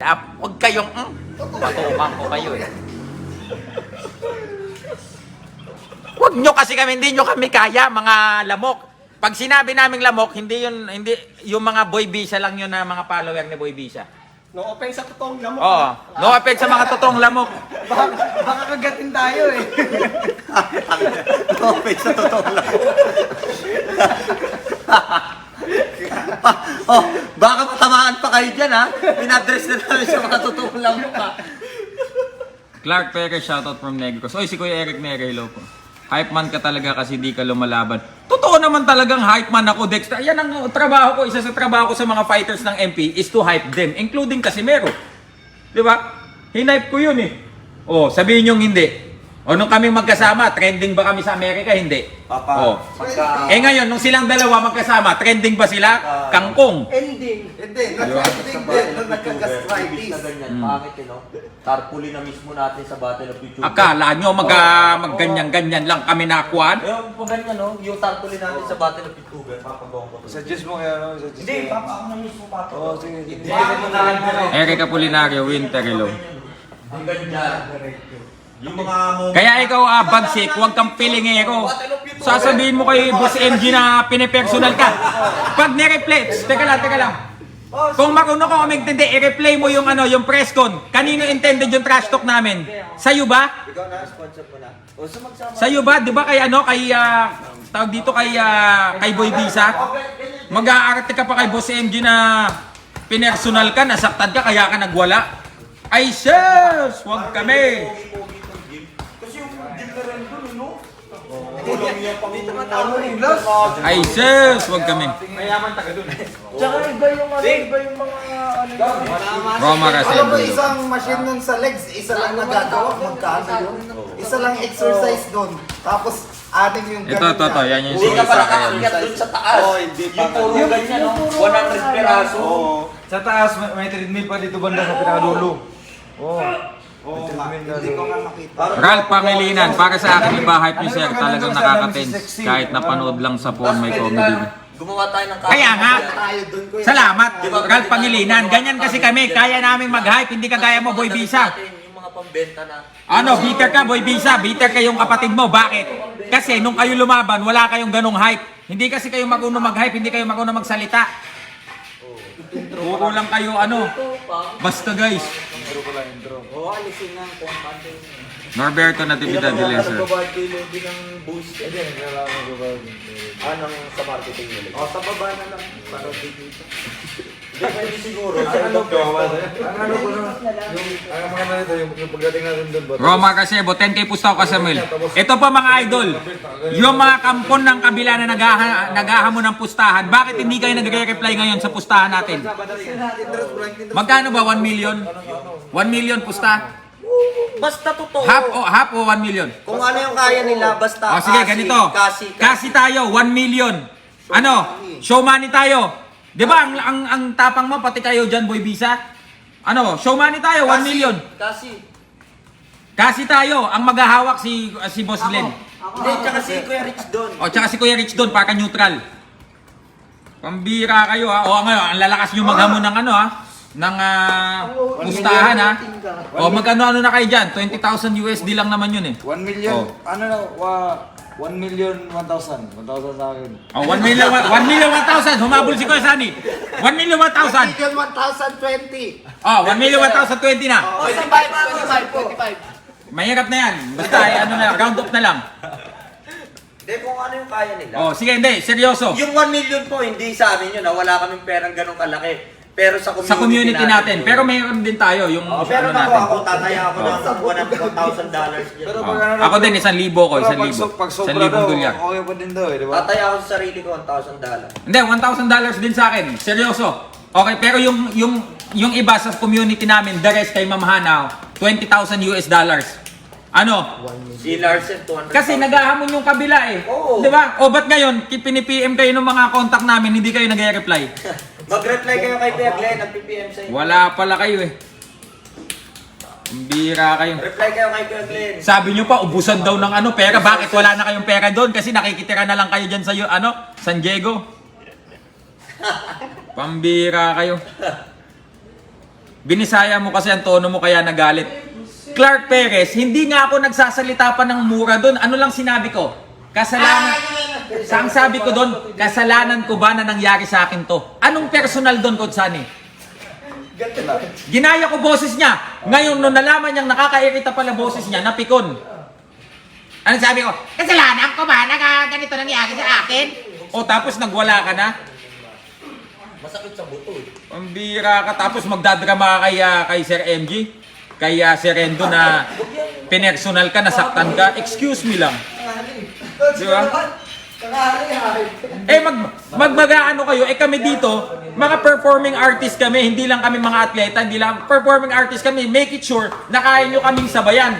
Huwag kayong, matukan ko kayo eh. Huwag nyo kasi kami, hindi nyo kami kaya, mga lamok. Pag sinabi naming lamok, hindi yung mga Boy Bisa lang yun na mga follower ni Boy Bisa. No offense sa totoong lamok. Oo, no offense sa mga totoong lamok. Baka kagatin tayo eh. No offense sa totoong lamok. Oh, baka matamaan pa kayo dyan ha. Pinadress na namin sa mga totoong lamok ha. Clark Perez, shoutout from Negros. Oy, si Kuya Eric Nere, hello po. Hype man ka talaga kasi di ka lumalaban. Totoo naman talagang hype man ako, Dexter. Yan ang trabaho ko. Isa sa trabaho ko sa mga fighters ng MP is to hype them. Including Casimero. Di ba? Hinipe ko yun eh. Oh, sabihin nyo hindi. O nung kami magkasama, trending ba kami sa Amerika? Hindi. Papa, Oh. Eh ngayon, nung silang dalawa magkasama, trending ba sila? Kangkong. Ending. Hindi, nag-trending din nung nagka-gastritis. Pangit yun, no? Tarpuli na mismo natin sa Battle of YouTube. Akala nyo magganyan-ganyan lang kami nakuhan? Yung po ganyan, no? Yung tarpuli natin sa Battle of YouTube, papagawang ko. Suggest mo kaya, no? Suggest Hindi, mo. papa, ako na mismo papa. Oo, sige. Hindi mo na Eric Apolinario, Winter, hello. Ang ganyan. Yung mga mo... Kaya ikaw, bagsik, huwag kang pilingero. Sasabihin mo kay Boss MG na pinipersonal ka. Pag ni-reflex, teka lang. Kung marunong ka umintindi, i-replay mo yung yung press con. Kanino intended yung trash talk namin? Sa'yo ba? Ikaw na, sponsor mo na. O, so magsama. Sa'yo ba? Di ba kay tawag dito kay Boy Bisa? Mag-aarte ka pa kay Boss MG na pinersonal ka, nasaktan ka, kaya ka nagwala. Ay, sus! Huwag kami! Kasi yung different dun, no? Ay, sus! Huwag kami. Tsaka iba yung mga Roma kasi. Alam mo, isang machine nun sa legs, isa lang nagagawa, magkano yun? Isa lang exercise nun. Tapos, anim yung Ito. Yan yung Hindi ka sinisip pala ko yan. kakakyat dun sa taas. hindi pa. Yung puro ganyan, no? 100 peraso. Sa taas, may treadmill pa dito banda sa pinakadulo. Oo. Hindi ko nga makita. Ralph Pangilinan, para sa akin iba-hype ni Sir, talagang nakaka-tense. Kahit napanood lang sa phone, may comedy. Gumawa tayo ng Kaya nga, Tayo dun ko salamat, Ralph Pangilinan. Ganyan kasi kami, kaya naming mag-hype, hindi kagaya mo, Boy Bisa. Yung mga pambenta na. Bitter ka, Boy Bisa, bitter ka yung kapatid mo. Bakit? Kasi nung kayo lumaban, wala kayong ganong hype. Hindi kasi kayo marunong mag-hype, hindi kayo marunong magsalita. Puro lang kayo, basta guys. Oo, alisin nga kung paano. Norberto Natividad de Leser. Nagbabardo yung lobby ng boost. Anong sa marketing nila? O, sa baba na lang. Para dito. Hindi pa rin siguro. Ang maganda nito, yung pagdating natin doon ba? Roma Casebo, 10k pustaw ka Samuel. Ito pa mga idol, yung mga kampon ng kabila na naghahamon ng pustahan, bakit hindi kayo nagre-reply ngayon sa pustahan natin? Magkano ba? 1 million? 1 million pusta? Basta totoo. Half o 1 million? Kung ano yung kaya nila, basta Sige, ganito. Kasi tayo, 1 million. Show money tayo. Di ba, ang tapang mo, pati kayo dyan, Boy Bisa? Show money tayo, 1 million. Kasi tayo, ang maghahawak si Boss Glenn. Hindi, tsaka si Kuya Rich doon. Tsaka si Kuya Rich doon, para neutral. Pambira kayo ha. Ngayon, ang lalakas nyo maghamon ng ng pustahan ha. Magkano na kayo dyan? 20,000 USD lang naman yun eh. 1 million, 1 million 1,000. 1,000 sa akin. 1 million 1,000. Humabol si Kuya Sunny. 1 million 1,000. Million 1,020. 1 million 1,020 na. O, 25. Mahirap na yan. Basta round up na lang. Hindi, kung ano yung kaya nila. Sige, hindi. Seryoso. Yung 1 million po, hindi sa amin yun. Wala kaming perang ganong kalaki. Pero sa community, natin. Pero mayroon din tayo yung pero natin. ako, tataya ako ng $1,000 dyan. Pero pag ano, Ako din, 1,000 ko. 1,000. pag sobra 1,000 daw, dolyar. okay pa din daw eh, di ba? Tataya ako sa sarili ko $1,000. Hindi, $1,000 din sa akin. Seryoso. Okay, pero yung iba sa community namin, the rest kay Ma'am Hanaw, $20,000 US. Si Larsen, 200,000. Kasi naghahamon yung kabila eh. Oo. Di ba? Ba't ngayon, pini-PM kayo ng mga contact namin, hindi kayo nag-reply? Mag-reply kayo kay Kuya Glenn, nag-PPM sa inyo. Wala pala kayo eh. Ang bira kayo. Reply kayo kay Kuya Glenn. Sabi nyo pa, ubusan daw ng pera. Bakit wala na kayong pera doon? Kasi nakikitira na lang kayo dyan sa San Diego. Pambira kayo. Binisaya mo kasi ang tono mo kaya nagalit. Clark Perez, hindi nga ako nagsasalita pa ng mura doon. Ano lang sinabi ko? Kasalanan. Ang sabi ko doon, kasalanan ko ba na nangyari sa akin to? Anong personal doon, Coach Sunny? Ginaya ko boses niya. Ngayon, nung nalaman niyang nakakairita pala boses niya, napikon. Ano sabi ko? Kasalanan ko ba na ganito nangyari sa akin? O tapos nagwala ka na? Masakit sa buto eh. Pambira ka tapos magdadrama ka kay Sir MG? Kay Sir Rendo na pinersonal ka, nasaktan ka? Excuse me lang. Di ba? Magmagaano kayo, kami dito, mga performing artist kami, hindi lang kami mga atleta, hindi lang performing artist kami, make it sure na kaya nyo kaming sabayan.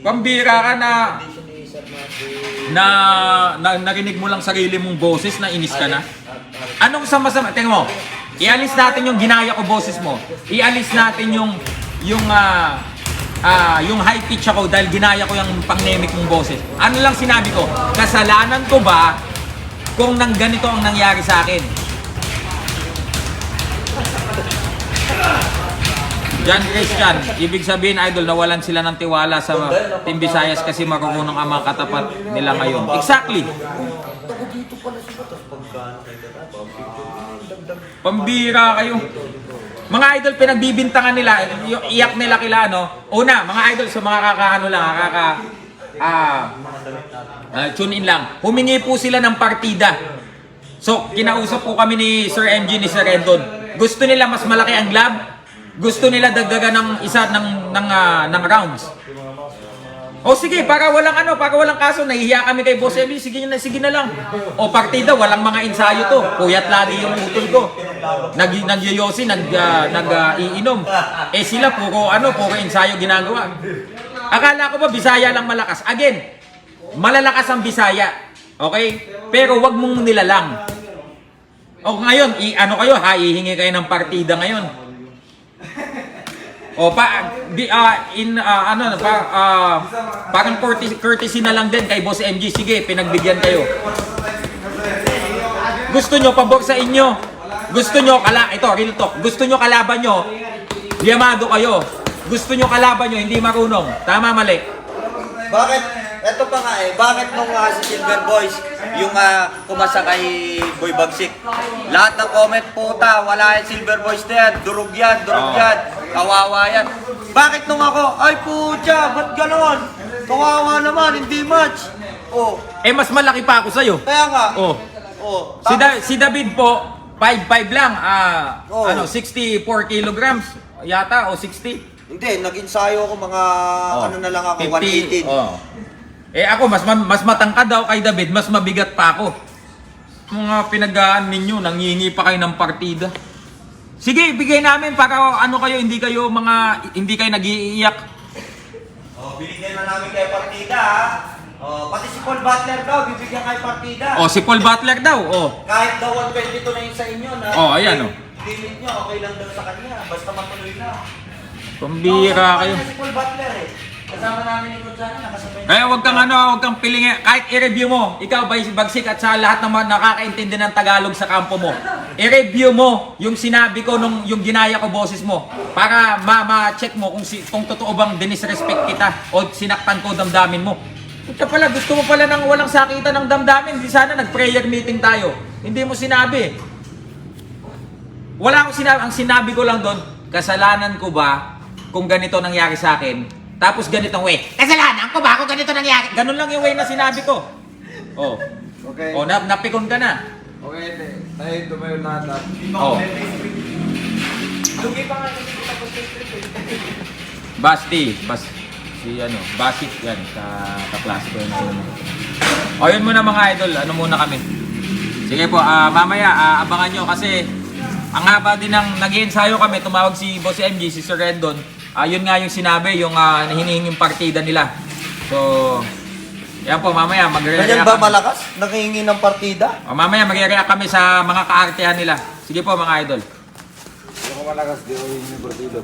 Pambira ka na narinig mo lang sarili mong boses na inis ka na. Anong sama-sama? Tingnan mo, ialis natin yung ginaya ko boses mo. Ialis natin yung high pitch ako dahil ginaya ko yung pangnemic mong boses. Ano lang sinabi ko? Kasalanan ko ba kung nang ganito ang nangyari sa akin? John Christian, ibig sabihin idol, nawalan sila ng tiwala sa Team Visayas kasi marunong ang mga katapat nila ngayon. Exactly. Pambira kayo. Mga idol, pinagbibintangan nila, yung iyak nila kila, no? Una, mga idol, sa mga kakaano lang, tune in lang. Humingi po sila ng partida. So, kinausap po kami ni Sir MG, ni Sir Rendon. Gusto nila mas malaki ang glove. Gusto nila dagdagan ng isa ng rounds. O sige, para walang kaso, nahihiya kami kay Boss MG, sige na lang. O partida, walang mga ensayo to. Puyat lagi yung utol ko. Nagyoyosi, nag-iinom. Sila puro ensayo ginagawa. Akala ko ba Bisaya lang malakas? Again, malalakas ang Bisaya. Okay? Pero wag mong nilalang. O ngayon, hihingi kayo ng partida ngayon. O parang courtesy na lang din kay Boss MG. Sige, pinagbigyan kayo. Gusto nyo pabor sa inyo. Gusto nyo real talk. Gusto nyo kalaban nyo, yamado kayo. Gusto nyo kalaban nyo, hindi marunong. Tama, mali? Bakit? Ito pa nga bakit nung si Silver Boys, yung kumasa kay Boy Bagsik, lahat ng comment, puta, wala yung Silver Boys na yan, durog yan, kawawa yan. Bakit nung ako, ay putya, ba't gano'n? Kawawa naman, hindi match. Oh. Mas malaki pa ako sa'yo. Kaya nga. Oh. Oh. Si David po, 5'5 lang, 64 kilograms yata, o 60. Hindi, nag-ensayo ako mga, na lang ako, 118. Ako, mas matangkad daw kay David, mas mabigat pa ako. Mga pinaggaan ninyo, nangingi pa kayo ng partida. Sige, ibigay namin para hindi kayo nag-iiyak. Binigyan na namin kayo partida, pati si Paul Butler daw, bibigyan kayo partida. Si Paul Butler daw, Kahit daw 122 na yun sa inyo, na ayan, limit nyo, okay lang daw sa kanya, basta matuloy na. Pambira kayo. Si Paul Butler kasama namin ni Coach Johnny, nakasabay. Kaya wag kang piling, kahit i-review mo, ikaw Bagsik at sa lahat ng nakakaintindi ng Tagalog sa kampo mo. I-review mo yung sinabi ko yung ginaya ko boses mo para ma-check mo kung totoo bang dinisrespect kita o sinaktan ko damdamin mo. Kaya pala, gusto mo pala ng walang sakitan ng damdamin, di sana nag-prayer meeting tayo. Hindi mo sinabi. Wala akong sinabi, ang sinabi ko lang doon, kasalanan ko ba kung ganito nangyari sa akin? Tapos ganitong way. Kasalanan ko ba kung ganito nangyari? Ganun lang yung way na sinabi ko. Okay. Napikon ka na. Okay, tayo tumayo lahat. Dugi pa nga yung Basit yan, kaklase ko yun. Yun muna mga idol, muna kami. Sige po, mamaya abangan nyo kasi ang haba din ng nag-iensayo kami, tumawag si Boss MG, si Sir Rendon. Yun nga yung sinabi, yung hinihinging partida nila. So, yan po, mamaya magre-react Ganyan ba malakas? Nakahingi ng partida? Mamaya magre-react kami sa mga kaartehan nila. Sige po mga idol. Hindi ako malakas, di ko yung partido.